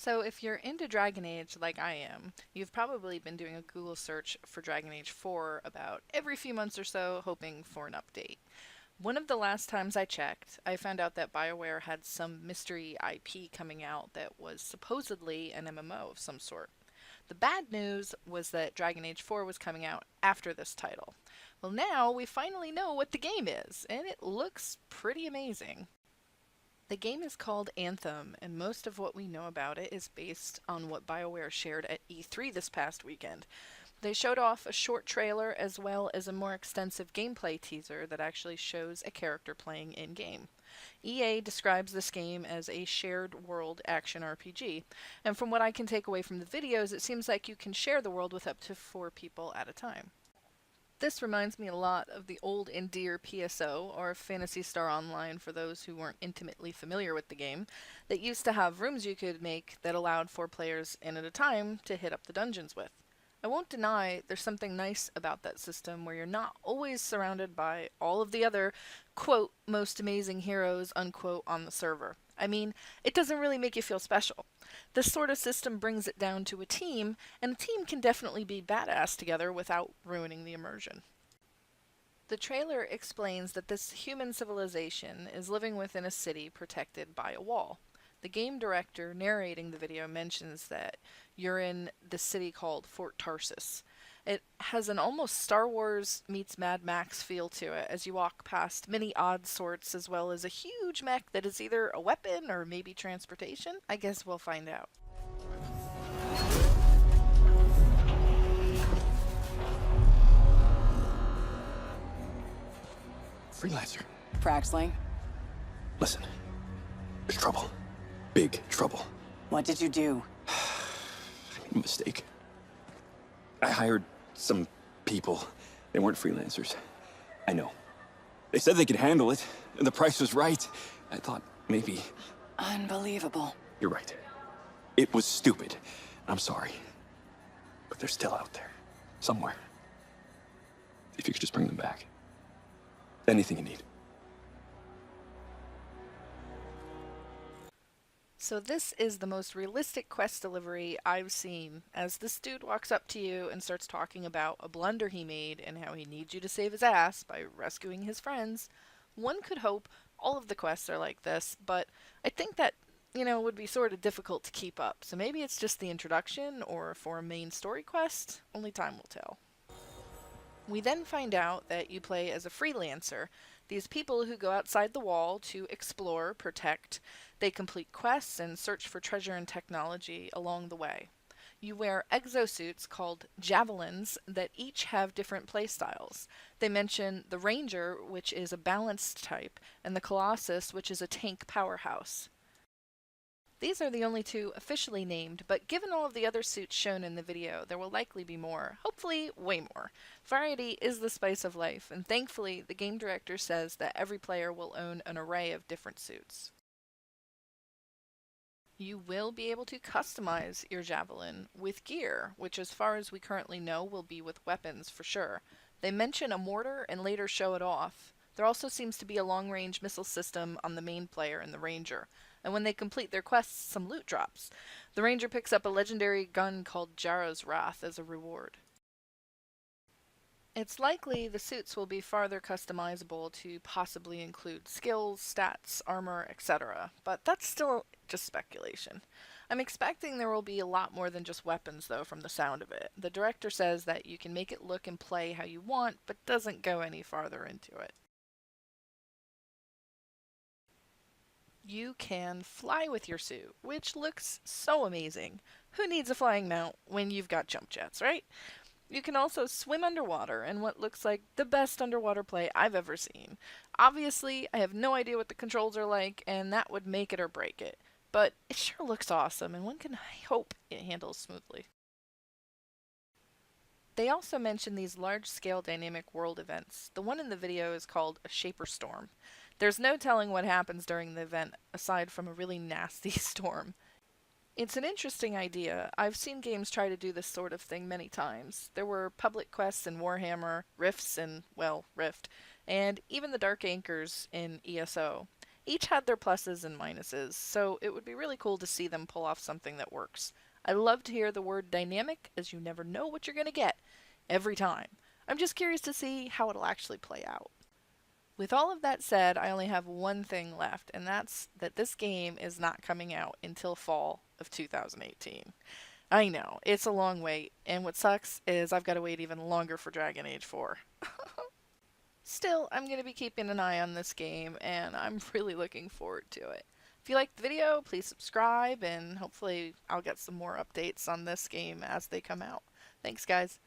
So if you're into Dragon Age like I am, you've probably been doing a Google search for Dragon Age 4 about every few months or so, hoping for an update. One of the last times I checked, I found out that Bioware had some mystery IP coming out that was supposedly an MMO of some sort. The bad news was that Dragon Age 4 was coming out after this title. Well, now we finally know what the game is, and it looks pretty amazing. The game is called Anthem, and most of what we know about it is based on what BioWare shared at E3 this past weekend. They showed off a short trailer as well as a more extensive gameplay teaser that actually shows a character playing in game. EA describes this game as a shared world action RPG, and from what I can take away from the videos, it seems like you can share the world with up to 4 people at a time. This reminds me a lot of the old and dear PSO, or Phantasy Star Online for those who weren't intimately familiar with the game, that used to have rooms you could make that allowed 4 players in at a time to hit up the dungeons with. I won't deny there's something nice about that system where you're not always surrounded by all of the other, quote, most amazing heroes, unquote, on the server. I mean, it doesn't really make you feel special. This sort of system brings it down to a team, and a team can definitely be badass together without ruining the immersion. The trailer explains that this human civilization is living within a city protected by a wall. The game director narrating the video mentions that you're in the city called Fort Tarsus. It has an almost Star Wars meets Mad Max feel to it as you walk past many odd sorts as well as a huge mech that is either a weapon or maybe transportation. I guess we'll find out. Freelancer. Fraxling, Listen, there's trouble. Big trouble. what did you do? I made a mistake. I hired some people. They weren't freelancers. I know. They said they could handle it, and the price was right. I thought maybe... Unbelievable. You're right. It was stupid. I'm sorry. But they're still out there. Somewhere. If you could just bring them back. Anything you need. So this is the most realistic quest delivery I've seen, as this dude walks up to you and starts talking about a blunder he made and how he needs you to save his ass by rescuing his friends. One could hope all of the quests are like this, but I think that, would be sort of difficult to keep up. So maybe it's just the introduction, or for a main story quest, only time will tell. We then find out that you play as a freelancer, these people who go outside the wall to explore, protect, they complete quests and search for treasure and technology along the way. You wear exosuits called javelins that each have different playstyles. They mention the Ranger, which is a balanced type, and the Colossus, which is a tank powerhouse. These are the only two officially named, but given all of the other suits shown in the video, there will likely be more. Hopefully, way more. Variety is the spice of life, and thankfully, the game director says that every player will own an array of different suits. You will be able to customize your javelin with gear, which as far as we currently know will be with weapons for sure. They mention a mortar and later show it off. There also seems to be a long-range missile system on the main player and the Ranger, and when they complete their quests, some loot drops. The Ranger picks up a legendary gun called Jarrah's Wrath as a reward. It's likely the suits will be farther customizable to possibly include skills, stats, armor, etc., but that's still just speculation. I'm expecting there will be a lot more than just weapons, though, from the sound of it. The director says that you can make it look and play how you want, but doesn't go any farther into it. You can fly with your suit, which looks so amazing. Who needs a flying mount when you've got jump jets, right? You can also swim underwater in what looks like the best underwater play I've ever seen. Obviously, I have no idea what the controls are like, and that would make it or break it. But it sure looks awesome, and one can hope it handles smoothly. They also mention these large-scale dynamic world events. The one in the video is called a Shaper Storm. There's no telling what happens during the event, aside from a really nasty storm. It's an interesting idea. I've seen games try to do this sort of thing many times. There were public quests in Warhammer, Rifts in, well, Rift, and even the Dark Anchors in ESO. Each had their pluses and minuses, so it would be really cool to see them pull off something that works. I love to hear the word dynamic, as you never know what you're going to get every time. I'm just curious to see how it'll actually play out. With all of that said, I only have one thing left, and that's that this game is not coming out until fall of 2018. I know, it's a long wait, and what sucks is I've got to wait even longer for Dragon Age 4. Still, I'm going to be keeping an eye on this game, and I'm really looking forward to it. If you liked the video, please subscribe, and hopefully I'll get some more updates on this game as they come out. Thanks, guys.